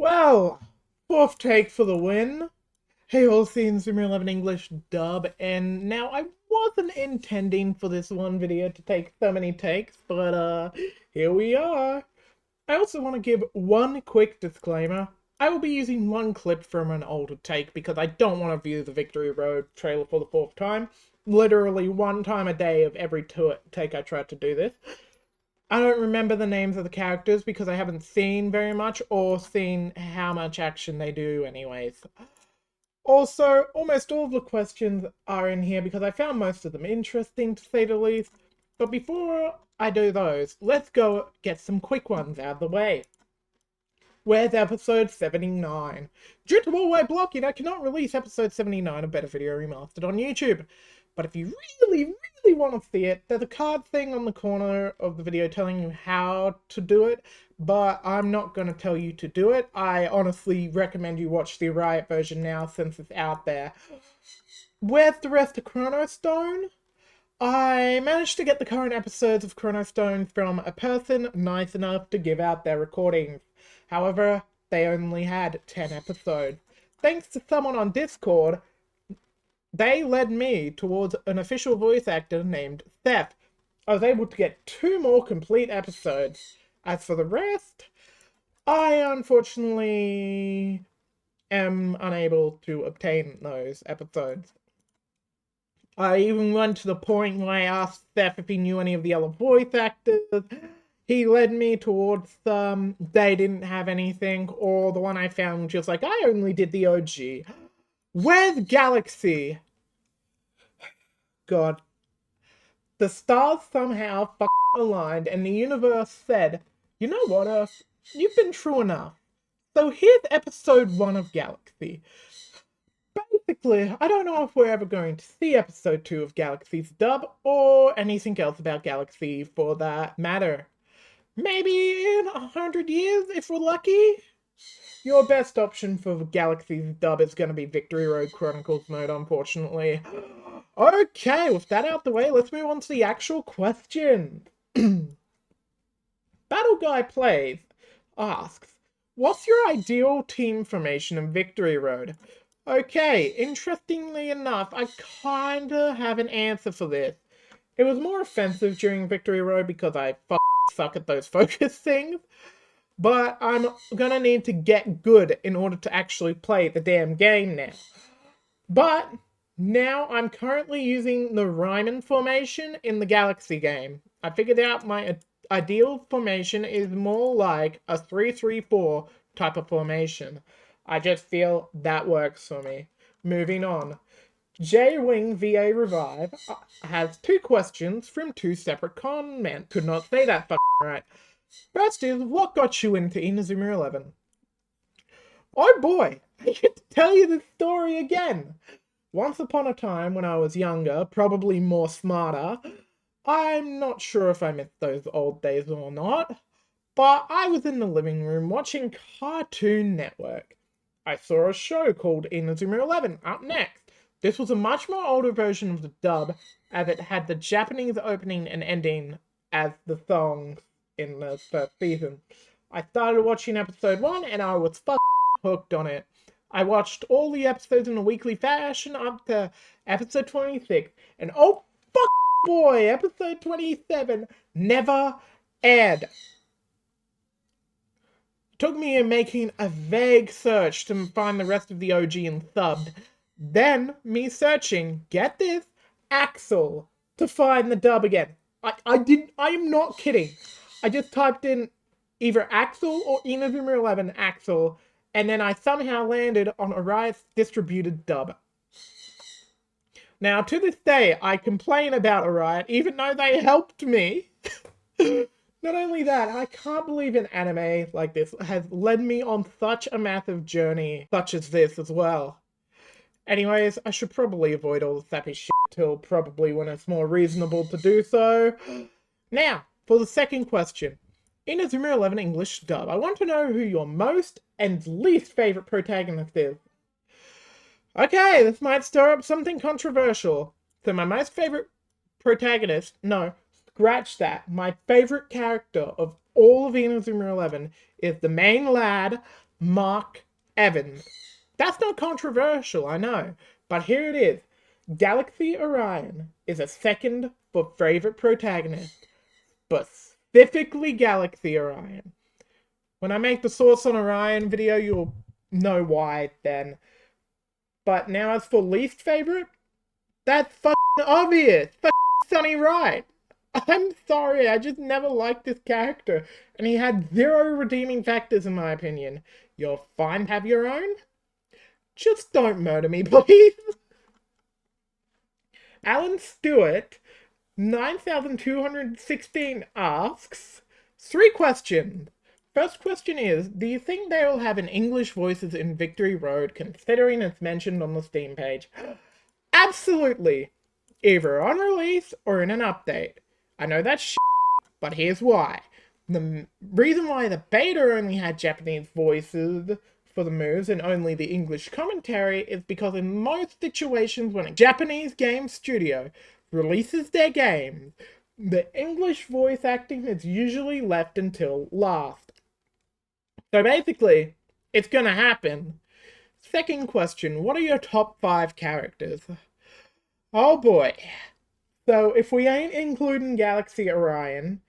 Well, fourth take for the win. Hey all, seen Zoomer 11 English dub, and now I wasn't intending for this one video to take so many takes, but here we are. I also want to give one quick disclaimer. I will be using one clip from an older take because I don't want to view the Victory Road trailer for the fourth time. Literally one time a day of every take I try to do this. I don't remember the names of the characters because I haven't seen very much or seen how much action they do anyways. Also, almost all of the questions are in here because I found most of them interesting to say the least. But before I do those, let's go get some quick ones out of the way. Where's episode 79? Due to worldwide blocking, I cannot release episode 79 of Better Video Remastered on YouTube. But if you really want to see it, there's a card thing on the corner of the video telling you how to do it, but I'm not going to tell you to do it. I honestly recommend you watch the Riot version now since it's out there. Where's the rest of Chrono Stone? I managed to get the current episodes of Chrono Stone from a person nice enough to give out their recordings. However, they only had 10 episodes. Thanks to someone on Discord, they led me towards an official voice actor named Seth. I was able to get 2 more complete episodes. As for the rest, I unfortunately am unable to obtain those episodes. I even went to the point where I asked Seth if he knew any of the other voice actors. He led me towards some. They didn't have anything, or the one I found just like, I only did the OG. Where's Galaxy? God. The stars somehow aligned and the universe said, you know what, Earth? You've been true enough. So here's episode 1 of Galaxy. Basically, I don't know if we're ever going to see episode 2 of Galaxy's dub or anything else about Galaxy for that matter. Maybe in 100 years if we're lucky? Your best option for Galaxy's dub is going to be Victory Road Chronicles mode, unfortunately. Okay, with that out the way, let's move on to the actual question. Battle Guy Plays asks, what's your ideal team formation in Victory Road? Okay, interestingly enough, I kinda have an answer for this. It was more offensive during Victory Road because I suck at those focus things. But I'm gonna need to get good in order to actually play the damn game now. But now I'm currently using the Ryman formation in the Galaxy game. I figured out my ideal formation is more like a 3-3-4 type of formation. I just feel that works for me. Moving on. J-Wing VA Revive has 2 questions from 2 separate comments. Could not say that right. First is, what got you into Inazuma 11? Oh boy, I get to tell you this story again. Once upon a time when I was younger, probably more smarter, I'm not sure if I miss those old days or not, but I was in the living room watching Cartoon Network. I saw a show called Inazuma 11 up next. This was a much more older version of the dub, as it had the Japanese opening and ending as the songs in the first season. I started watching episode 1 and I was hooked on it. I watched all the episodes in a weekly fashion up to episode 26, and oh boy, episode 27 never aired. It took me making a vague search to find the rest of the OG and subbed. Then me searching, get this, Axel, to find the dub again. I am not kidding. I just typed in either Axel or Inazuma 11 Axel, and then I somehow landed on Ori's distributed dub. Now, to this day, I complain about Orion, even though they helped me. Not only that, I can't believe an anime like this has led me on such a massive journey, such as this as well. Anyways, I should probably avoid all the sappy shit till probably when it's more reasonable to do so. Now, for the second question. In Inazuma 11 English dub, I want to know who your most and least favourite protagonist is. Okay, this might stir up something controversial. So my most favourite protagonist, no, scratch that. My favourite character of all of Inazuma 11 is the main lad, Mark Evans. That's not controversial, I know, but here it is. Galaxy Orion is a second for favorite protagonist, specifically Galaxy Orion. When I make the Source on Orion video, you'll know why then. But now as for least favorite, that's fucking obvious. Fucking Sunny Wright. I'm sorry, I just never liked this character, and he had zero redeeming factors in my opinion. You're fine to have your own? Just don't murder me, please. Alan Stewart, 9216 asks 3 questions. First question is, do you think they will have an English voices in Victory Road considering it's mentioned on the Steam page? Absolutely! Either on release or in an update. I know that's shit, but here's why. The reason why the beta only had Japanese voices for the moves and only the English commentary is because in most situations when a Japanese game studio releases their game, the English voice acting is usually left until last. So basically, it's gonna happen. Second question, what are your top 5 characters? Oh boy. So if we ain't including Galaxy Orion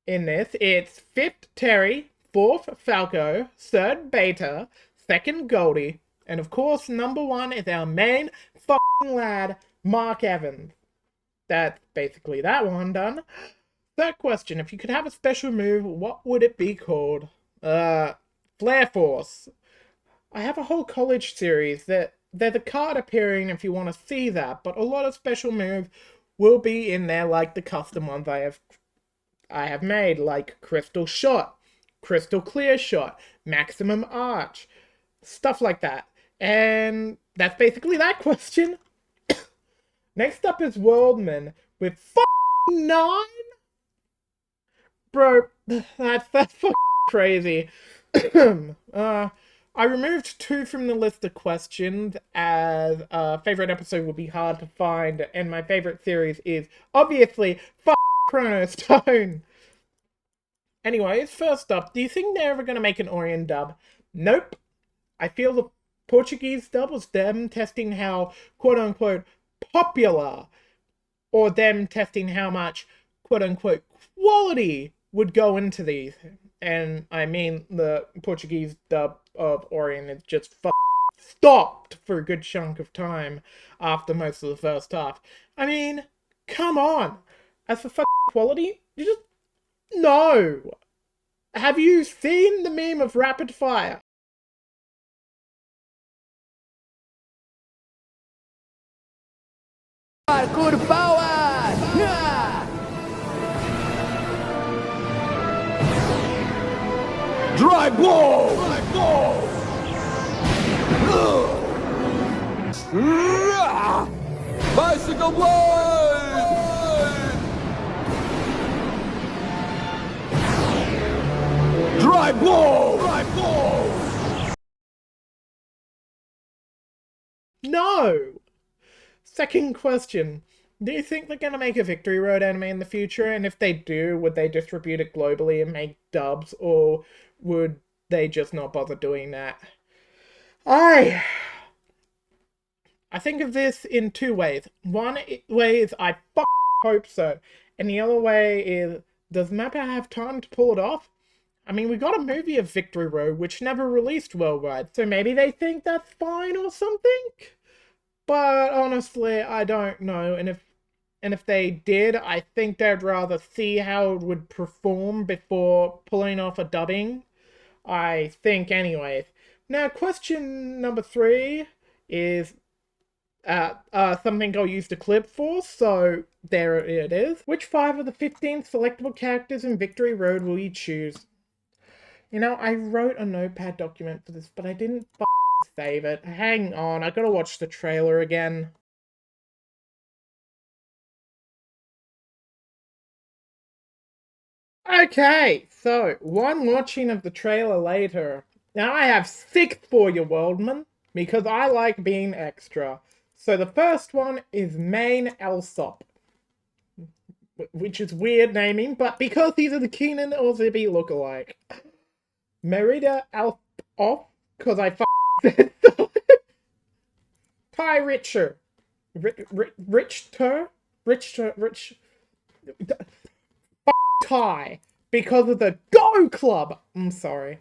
in this, it's 5th Terry, 4th Falco, 3rd Beta, 2nd Goldie, and of course number 1 is our main fucking lad, Mark Evans. That's basically that one done. Third question, if you could have a special move, what would it be called? Flare Force. I have a whole college series that there's a card appearing if you want to see that, but a lot of special moves will be in there, like the custom ones I have made, like Crystal Shot, Crystal Clear Shot, Maximum Arch, stuff like that. And that's basically that question. Next up is Worldman with 9? Bro, that's fucking crazy. I removed 2 from the list of questions, as favorite episode will be hard to find, and my favorite series is obviously Chrono Stone. Anyways, first up, do you think they're ever gonna make an Orion dub? Nope. I feel the Portuguese dub was them testing how quote-unquote popular, or them testing how much quote-unquote quality would go into these. And I mean, the Portuguese dub of Orion is just stopped for a good chunk of time after most of the first half. I mean, come on. As for quality, you just... No! Have you seen the meme of Rapid Fire? Parkour power! Dry ball! Dry ball! Bicycle blade! Dry ball! Dry ball! No! Second question. Do you think they're gonna make a Victory Road anime in the future? And if they do, would they distribute it globally and make dubs? Or would they just not bother doing that? I think of this in 2 ways. One way is I hope so. And the other way is, does Mappa have time to pull it off? I mean, we got a movie of Victory Road, which never released worldwide, so maybe they think that's fine or something? But honestly, I don't know, and if they did, I think they'd rather see how it would perform before pulling off a dubbing. I think anyways. Now, question number 3 is something I'll use the clip for, so there it is. Which 5 of the 15 selectable characters in Victory Road will you choose? You know, I wrote a notepad document for this, but I didn't save it. Hang on, I gotta watch the trailer again. Okay, so, one watching of the trailer later. Now I have 6 for you, Worldman, because I like being extra. So the first one is Main Alsop, which is weird naming, but because these are the Keenan or Zibby lookalike. Merida off because I said so. Ty Richer. Richter? Rich. Ty. Because of the Go Club. I'm sorry.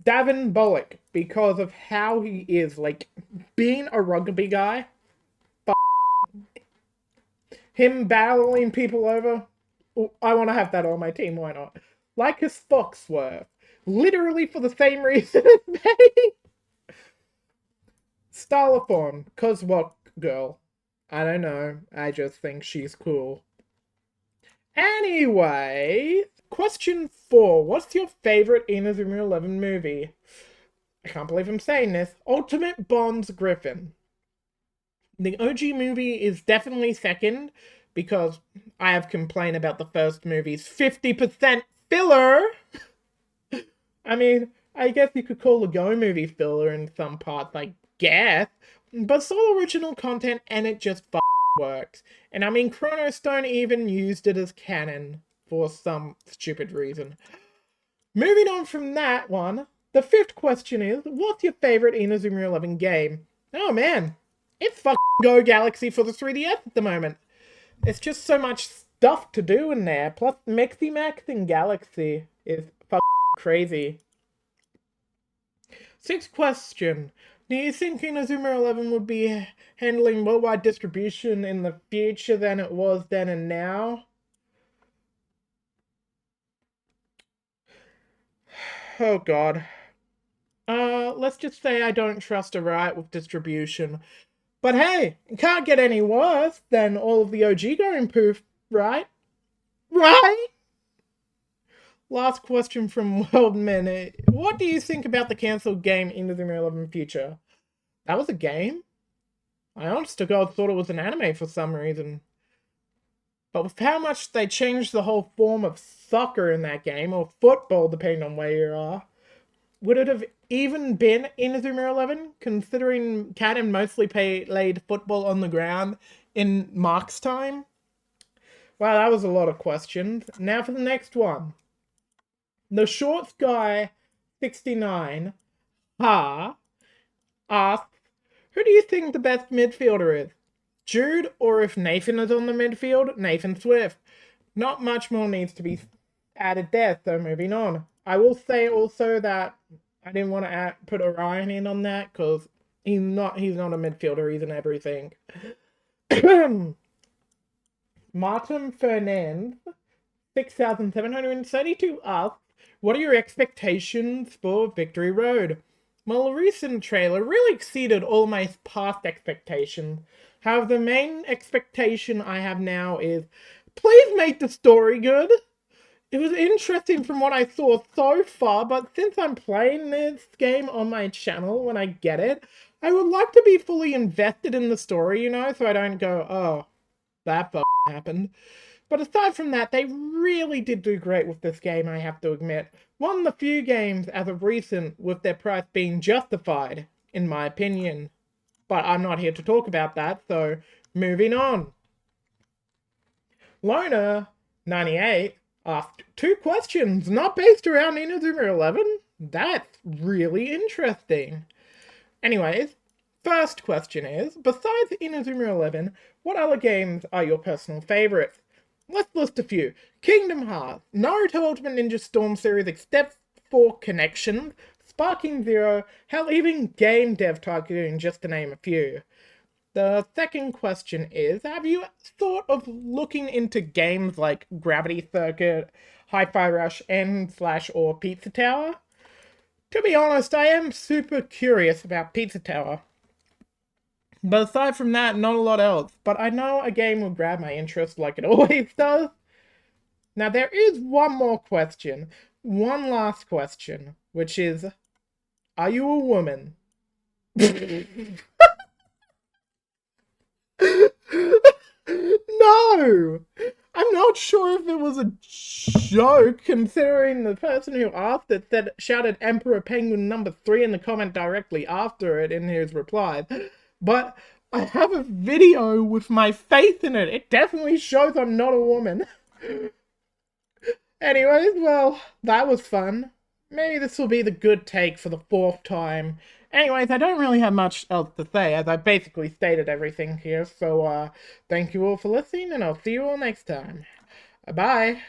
Davin Bullock. Because of how he is. Like, being a rugby guy. Him battling people over. I want to have that on my team, why not? Lycus Foxworth. Literally for the same reason as me. Stylophone. Cause what, girl? I don't know. I just think she's cool. Anyway, question 4. What's your favorite Inazuma 11 movie? I can't believe I'm saying this. Ultimate Bonds Griffin. The OG movie is definitely second because I have complained about the first movie's 50% filler. I mean, I guess you could call the Go movie filler in some parts, I guess. But it's all original content and it just works. And I mean, Chrono Stone even used it as canon for some stupid reason. Moving on from that one, the 5th question is, what's your favorite Inazuma 11 game? Oh man, it's Go Galaxy for the 3DS at the moment. It's just so much stuff to do in there. Plus, Mexi Max in Galaxy is crazy. 6th question. Do you think Inazuma 11 would be handling worldwide distribution in the future than it was then and now? Oh god. Let's just say I don't trust a right with distribution. But hey, it can't get any worse than all of the OG going poof, right? Right? Last question from Worldman. What do you think about the cancelled game Inazuma 11 Future? That was a game? I honest to God thought it was an anime for some reason. But with how much they changed the whole form of soccer in that game, or football depending on where you are, would it have even been Inazuma 11, considering Canon mostly played football on the ground in Mark's time? Wow, that was a lot of questions. Now for the next one. The Shorts Guy 69 asks, who do you think the best midfielder is? Jude, or if Nathan is on the midfield, Nathan Swift. Not much more needs to be added there, so moving on. I will say also that I didn't want to put Orion in on that because he's not a midfielder, he's an everything. Martin Fernandez, 6,732 asks, what are your expectations for Victory Road? Well, a recent trailer really exceeded all my past expectations. However, the main expectation I have now is, please make the story good. It was interesting from what I saw so far, but since I'm playing this game on my channel when I get it, I would like to be fully invested in the story, you know, so I don't go, oh, that happened. But aside from that, they really did do great with this game, I have to admit. One of the few games as of recent with their price being justified, in my opinion. But I'm not here to talk about that, so moving on. Loner98 asked 2 questions not based around Inazuma 11. That's really interesting. Anyways, first question is, besides Inazuma 11, what other games are your personal favorites? Let's list a few. Kingdom Hearts, Naruto Ultimate Ninja Storm series except for Connections, Sparking Zero, hell, even Game Dev Tycoon, just to name a few. The second question is, have you thought of looking into games like Gravity Circuit, Hi-Fi Rush, N/or Pizza Tower? To be honest, I am super curious about Pizza Tower. But aside from that, not a lot else. But I know a game will grab my interest like it always does. Now there is one more question. One last question. Which is, are you a woman? No! I'm not sure if it was a joke, considering the person who asked it shouted Emperor Penguin #3 in the comment directly after it in his reply. But I have a video with my face in it. It definitely shows I'm not a woman. Anyways, well, that was fun. maybe this will be the good take for the 4th time. Anyways, I don't really have much else to say, as I basically stated everything here, so, thank you all for listening, and I'll see you all next time. Bye!